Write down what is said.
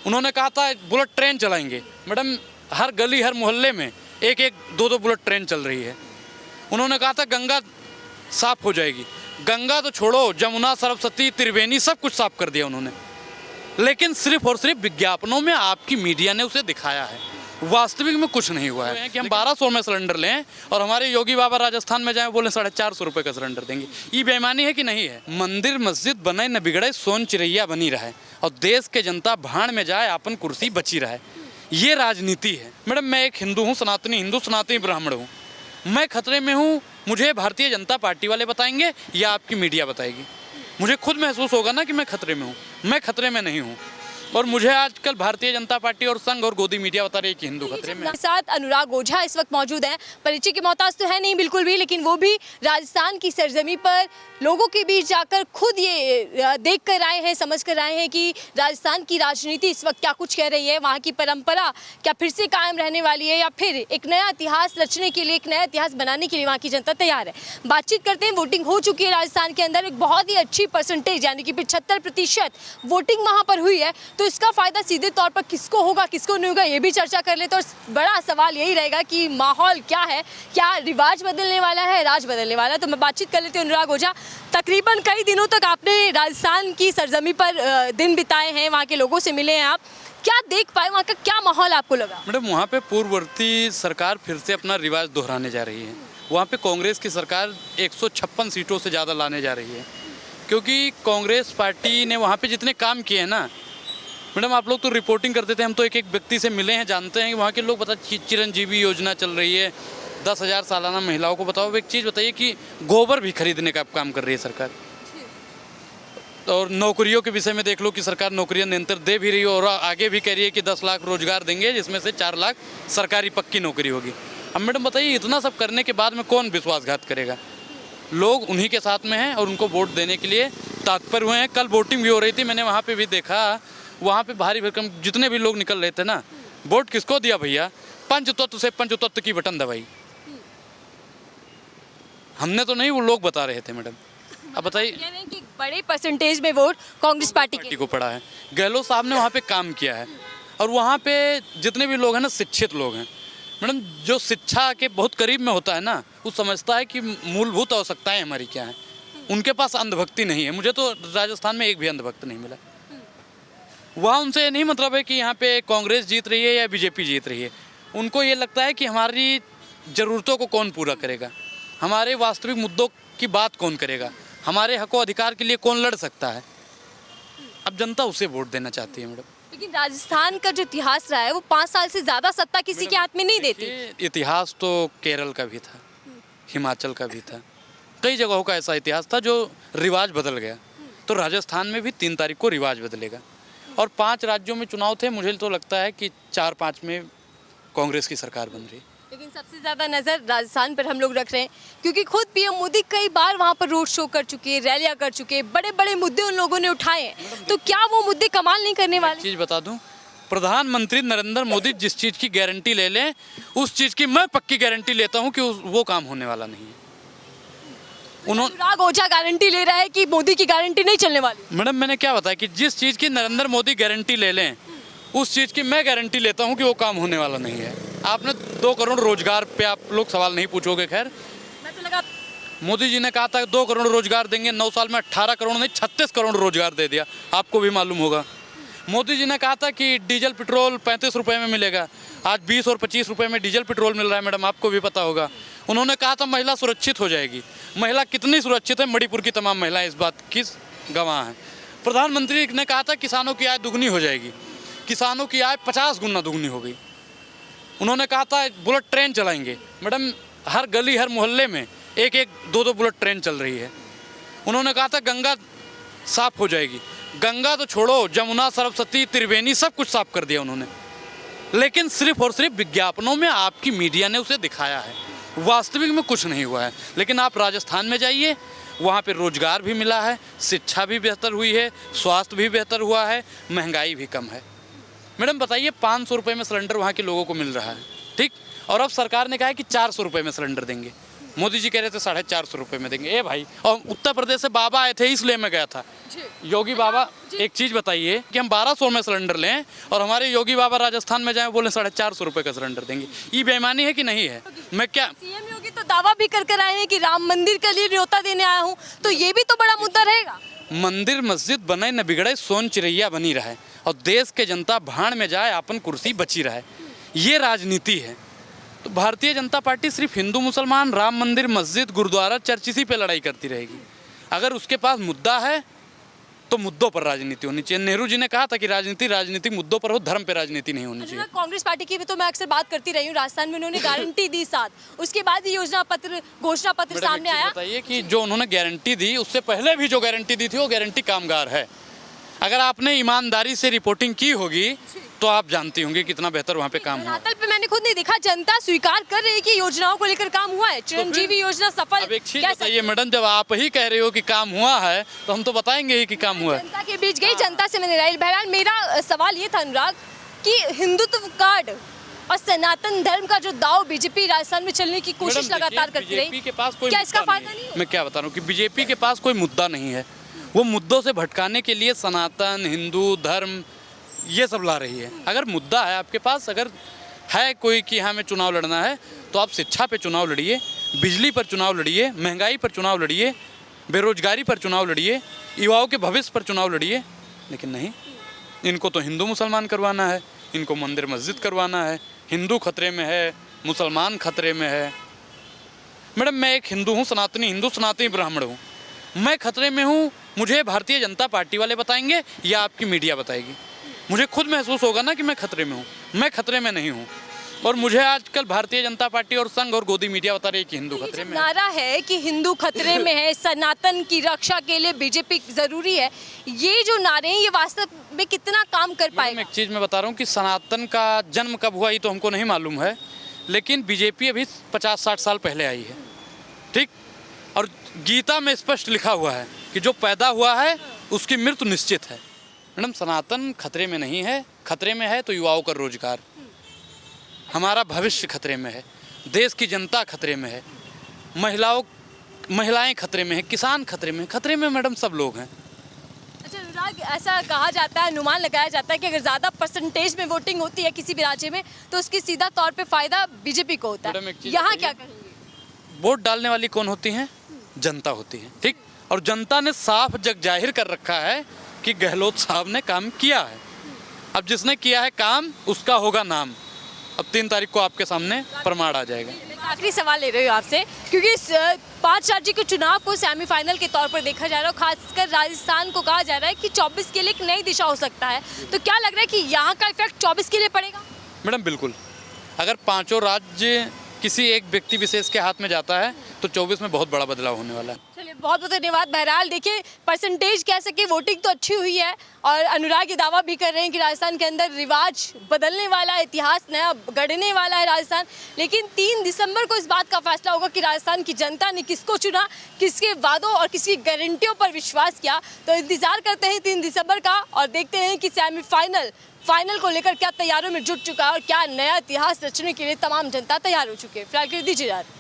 उन्होंने कहा था बुलेट ट्रेन चलाएंगे। मैडम, हर गली हर मोहल्ले में एक एक दो दो बुलेट ट्रेन चल रही है। उन्होंने कहा था गंगा साफ हो जाएगी। गंगा तो छोड़ो, जमुना, सरस्वती, त्रिवेणी सब कुछ साफ कर दिया उन्होंने, लेकिन सिर्फ और सिर्फ विज्ञापनों में आपकी मीडिया ने उसे दिखाया है, वास्तविक में कुछ नहीं हुआ है। कि हम 1200 में सिलेंडर लें और हमारे योगी बाबा राजस्थान में जाएं बोले 450 रुपये का सिलेंडर देंगे, ये बेईमानी है कि नहीं है? मंदिर मस्जिद बने न बिगड़े, सोन चिड़ैया बनी रहे और देश के जनता भाड़ में जाए, अपन कुर्सी बची रहे, ये राजनीति है। मैडम, मैं एक हिंदू हूँ, सनातनी हिंदू, सनातनी ब्राह्मण हूँ। मैं खतरे में हूँ, मुझे भारतीय जनता पार्टी वाले बताएंगे या आपकी मीडिया बताएगी? मुझे खुद महसूस होगा ना कि मैं खतरे में हूँ। मैं खतरे में नहीं हूँ, और मुझे आजकल भारतीय जनता पार्टी और संघ और गोदी मीडिया बता रही है कि हिंदू खतरे में। साथ अनुराग ओझा इस वक्त मौजूद हैं। परिचय की मोहताज तो है नहीं बिल्कुल भी, लेकिन वो भी राजस्थान की सरजमी पर लोगों के बीच जाकर खुद ये देख कर आए हैं, समझ कर आए हैं कि राजस्थान की राजनीति इस वक्त क्या कुछ कह रही है, वहाँ की परंपरा क्या फिर से कायम रहने वाली है, या फिर एक नया इतिहास रचने के लिए, एक नया इतिहास बनाने के लिए वहाँ की जनता तैयार है। बातचीत करते हैं। वोटिंग हो चुकी है राजस्थान के अंदर, एक बहुत ही अच्छी परसेंटेज यानी कि 75% वोटिंग वहाँ पर हुई है। तो इसका फायदा सीधे तौर पर किसको होगा, किसको नहीं होगा, ये भी चर्चा कर लेते। और बड़ा सवाल यही रहेगा कि माहौल क्या है, क्या रिवाज बदलने वाला है, राज बदलने वाला है। तो मैं बातचीत कर लेती हूँ अनुराग ओझा। तकरीबन कई दिनों तक आपने राजस्थान की सरजमी पर दिन बिताए हैं, वहाँ के लोगों से मिले हैं आप, क्या देख पाए, वहाँ का क्या माहौल आपको लगा? मैडम, वहाँ पे पूर्ववर्ती सरकार फिर से अपना रिवाज दोहराने जा रही है। वहाँ पे कांग्रेस की सरकार 156 सीटों से ज़्यादा लाने जा रही है, क्योंकि कांग्रेस पार्टी ने वहाँ पे जितने काम किए हैं ना मैडम, आप लोग तो रिपोर्टिंग करते थे, हम तो एक एक व्यक्ति से मिले हैं, जानते हैं कि वहाँ के लोग बता, चिरंजीवी योजना चल रही है, 10,000 सालाना महिलाओं को। बताओ, एक चीज़ बताइए कि गोबर भी खरीदने का काम कर रही है सरकार। और नौकरियों के विषय में देख लो कि सरकार नौकरियां निरंतर दे भी रही है और आगे भी कह रही है कि 10 लाख रोजगार देंगे, जिसमें से 4 लाख सरकारी पक्की नौकरी होगी। अब मैडम बताइए, इतना सब करने के बाद में कौन विश्वासघात करेगा? लोग उन्हीं के साथ में हैं और उनको वोट देने के लिए तत्पर हुए हैं। कल वोटिंग भी हो रही थी, मैंने वहाँ पे भी देखा, वहाँ पे भारी भरकम जितने भी लोग निकल रहे थे ना, वोट किसको दिया भैया? पंचतत्व से पंचतत्व की बटन दबाई। हमने तो नहीं, वो लोग बता रहे थे मैडम। अब बताइए, कि बड़े परसेंटेज में वोट कांग्रेस पार्टी को पड़ा है। गहलोत साहब ने वहाँ पे काम किया है, और वहाँ पे जितने भी लोग हैं ना, शिक्षित लोग हैं मैडम। जो शिक्षा के बहुत करीब में होता है ना, वो समझता है कि मूलभूत आवश्यकताएं हमारी क्या हैं। उनके पास अंधभक्ति नहीं है। मुझे तो राजस्थान में एक भी अंधभक्त नहीं मिला। वहाँ उनसे ये नहीं मतलब है कि यहाँ पे कांग्रेस जीत रही है या बीजेपी जीत रही है। उनको ये लगता है कि हमारी ज़रूरतों को कौन पूरा करेगा, हमारे वास्तविक मुद्दों की बात कौन करेगा, हमारे हक और अधिकार के लिए कौन लड़ सकता है। अब जनता उसे वोट देना चाहती है मैडम। लेकिन राजस्थान का जो इतिहास रहा है, वो 5 साल से ज़्यादा सत्ता किसी के हाथ में नहीं देती। इतिहास तो केरल का भी था, हिमाचल का भी था, कई जगहों का ऐसा इतिहास था जो रिवाज बदल गया। तो राजस्थान में भी 3 तारीख को रिवाज बदलेगा। और 5 राज्यों में चुनाव थे, मुझे तो लगता है कि 4-5 में कांग्रेस की सरकार बन रही। लेकिन सबसे ज़्यादा नज़र राजस्थान पर हम लोग रख रहे हैं, क्योंकि खुद पीएम मोदी कई बार वहाँ पर रोड शो कर चुके हैं, रैलियाँ कर चुके हैं, बड़े बड़े मुद्दे उन लोगों ने उठाए हैं। तो क्या वो मुद्दे कमाल नहीं करने वाले? चीज़ बता दूं, प्रधानमंत्री नरेंद्र मोदी जिस चीज़ की गारंटी ले लें, उस चीज़ की मैं पक्की गारंटी लेता हूं कि वो काम होने वाला नहीं है। अनुराग ओझा गारंटी ले रहा है कि मोदी की गारंटी नहीं चलने वाली। मैडम, मैंने क्या बताया कि जिस चीज़ की नरेंद्र मोदी गारंटी ले लें, उस चीज़ की मैं गारंटी लेता हूं कि वो काम होने वाला नहीं है। आपने 2 करोड़ रोजगार पे आप लोग सवाल नहीं पूछोगे, खैर मैं तो लगा मोदी जी ने कहा था 2 करोड़ रोजगार देंगे, 9 साल में 18 करोड़ नहीं 36 करोड़ रोजगार दे दिया, आपको भी मालूम होगा। मोदी जी ने कहा था कि डीजल पेट्रोल 35 रुपये में मिलेगा, आज 20 और 25 रुपये में डीजल पेट्रोल मिल रहा है मैडम, आपको भी पता होगा। उन्होंने कहा था महिला सुरक्षित हो जाएगी। महिला कितनी सुरक्षित है? मणिपुर की तमाम महिलाएं इस बात की गवाह हैं। प्रधानमंत्री ने कहा था किसानों की आय दुगनी हो जाएगी, किसानों की आय 50 गुना दुगनी हो गई। उन्होंने कहा था बुलेट ट्रेन चलाएंगे। मैडम, हर गली हर मोहल्ले में एक एक दो दो बुलेट ट्रेन चल रही है। उन्होंने कहा था गंगा साफ हो जाएगी। गंगा तो छोड़ो, जमुना, सरस्वती, त्रिवेणी सब कुछ साफ कर दिया उन्होंने, लेकिन सिर्फ और सिर्फ विज्ञापनों में आपकी मीडिया ने उसे दिखाया है, वास्तविक में कुछ नहीं हुआ है। लेकिन आप राजस्थान में जाइए, वहाँ पे रोजगार भी मिला है, शिक्षा भी बेहतर हुई है, स्वास्थ्य भी बेहतर हुआ है, महंगाई भी कम है। मैडम बताइए, 500 रुपये में सिलेंडर वहाँ के लोगों को मिल रहा है, ठीक, और अब सरकार ने कहा है कि 400 रुपये में सिलेंडर देंगे। मोदी जी कह रहे थे 450 रुपये में देंगे। ए भाई, और उत्तर प्रदेश से बाबा आए थे इसलिए मैं गया था। योगी बाबा, एक चीज़ बताइए कि हम 1200 में सिलेंडर लें और हमारे योगी बाबा राजस्थान में जाएं बोले 450 रुपये का सिलेंडर देंगे। ये बेईमानी है कि नहीं है? मैं क्या, सीएम योगी तो दावा भी कर आए हैं कि राम मंदिर के लिए न्योता देने आया हूँ, तो ये भी तो बड़ा मुद्दा रहेगा। मंदिर मस्जिद बने न बिगड़े, सोन चिड़ैया बनी रहे और देश के जनता भाड़ में जाए, अपन कुर्सी बची रहे, ये राजनीति है। तो भारतीय जनता पार्टी सिर्फ हिंदू मुसलमान, राम मंदिर, मस्जिद, गुरुद्वारा, चर्च इसी पे लड़ाई करती रहेगी। अगर उसके पास मुद्दा है तो मुद्दों पर राजनीति होनी चाहिए। नेहरू जी ने कहा था कि राजनीति राजनीतिक मुद्दों पर हो, धर्म पे राजनीति नहीं होनी चाहिए। कांग्रेस पार्टी की भी तो मैं अक्सर बात करती रही हूँ, राजस्थान में उन्होंने गारंटी दी साथ, उसके बाद ही योजना पत्र, घोषणा पत्र सामने आया। बताइए कि जो उन्होंने गारंटी दी, उससे पहले भी जो गारंटी दी थी वो गारंटी कामगार है। अगर आपने ईमानदारी से रिपोर्टिंग की होगी तो आप जानती होंगी कितना बेहतर वहाँ पे काम हुआ। धरातल पे मैंने खुद नहीं देखा, जनता स्वीकार कर रही है कि योजनाओं को लेकर काम हुआ है। चिरंजीवी योजना सफल। अब एक चीज बताइए मैडम, जब आप ही कह रहे हो कि काम हुआ है तो हम तो बताएंगे ही कि काम हुआ है। जनता के बीच गई, जनता से मैंने राय। बहरहाल मेरा सवाल ये था अनुराग कि हिंदुत्व कार्ड और सनातन धर्म का जो दाव बीजेपी राजस्थान में चलने की कोशिश लगातार करती रही, बीजेपी के पास कोई क्या इसका फायदा नहीं? मैं क्या बता रहा हूँ कि बीजेपी के पास कोई मुद्दा नहीं है। वो मुद्दों से भटकाने के लिए सनातन, हिंदू धर्म ये सब ला रही है। अगर मुद्दा है आपके पास, अगर है कोई कि हमें चुनाव लड़ना है, तो आप शिक्षा पे चुनाव लड़िए, बिजली पर चुनाव लड़िए, महंगाई पर चुनाव लड़िए, बेरोजगारी पर चुनाव लड़िए, युवाओं के भविष्य पर चुनाव लड़िए। लेकिन नहीं, इनको तो हिंदू मुसलमान करवाना है, इनको मंदिर मस्जिद करवाना है। हिंदू खतरे में है, मुसलमान खतरे में है। मैडम, मैं एक हिंदू हूँ, सनातनी हिंदू, सनातनी ब्राह्मण हूँ। मैं खतरे में हूँ, मुझे भारतीय जनता पार्टी वाले बताएंगे या आपकी मीडिया बताएगी? मुझे खुद महसूस होगा ना कि मैं खतरे में हूँ। मैं खतरे में नहीं हूँ। और मुझे आजकल भारतीय जनता पार्टी और संघ और गोदी मीडिया बता रही है कि हिंदू खतरे में है। नारा है कि हिंदू खतरे में है, सनातन की रक्षा के लिए बीजेपी जरूरी है, ये जो नारे हैं ये वास्तव में कितना काम कर पाएगा? एक चीज़ मैं बता रहा हूँ कि सनातन का जन्म कब हुआ ये तो हमको नहीं मालूम है, लेकिन बीजेपी अभी 50-60 साल पहले आई है, ठीक? और गीता में स्पष्ट लिखा हुआ है कि जो पैदा हुआ है उसकी मृत्यु निश्चित है। मैडम, सनातन खतरे में नहीं है। खतरे में है तो युवाओं का रोजगार, हमारा भविष्य खतरे में है, देश की जनता खतरे में है, महिलाएं खतरे में है, किसान खतरे में है। खतरे में मैडम सब लोग हैं। अच्छा अनुराग, ऐसा कहा जाता है, अनुमान लगाया जाता है कि अगर ज़्यादा परसेंटेज में वोटिंग होती है किसी भी राज्य में तो उसकी सीधा तौर पे फायदा बीजेपी को होता है। यहाँ क्या कहेंगे? वोट डालने वाली कौन होती है? जनता होती है, ठीक? और जनता ने साफ जग जाहिर कर रखा है कि गहलोत साहब ने काम किया है। अब जिसने किया है काम, उसका होगा नाम। अब 3 तारीख को आपके सामने प्रमाण आ जाएगा। आखिरी सवाल ले रही हूँ आपसे, क्योंकि 5 राज्य के चुनाव को सेमीफाइनल के तौर पर देखा जा रहा है, खासकर राजस्थान को कहा जा रहा है कि 24 के लिए एक नई दिशा हो सकता है, तो क्या लग रहा है कि यहाँ का इफेक्ट 24 के लिए पड़ेगा? मैडम बिल्कुल, अगर 5 राज्य किसी एक व्यक्ति विशेष के हाथ में जाता है तो 24 में बहुत बड़ा बदलाव होने वाला है। चलिए, बहुत बहुत धन्यवाद। बहरहाल देखिए, परसेंटेज कह सके वोटिंग तो अच्छी हुई है और अनुराग ये दावा भी कर रहे हैं कि राजस्थान के अंदर रिवाज बदलने वाला है, इतिहास नया गढ़ने वाला है राजस्थान। लेकिन 3 दिसंबर को इस बात का फैसला होगा कि राजस्थान की जनता ने किसको चुना, किसके वादों और किसकी गारंटियों पर विश्वास किया। तो इंतजार करते हैं 3 दिसंबर का और देखते हैं कि फाइनल को लेकर क्या तैयारियों में जुट चुका है और क्या नया इतिहास रचने के लिए तमाम जनता तैयार हो चुकी है। फिलहाल के लिए दीजिए इजाज़त।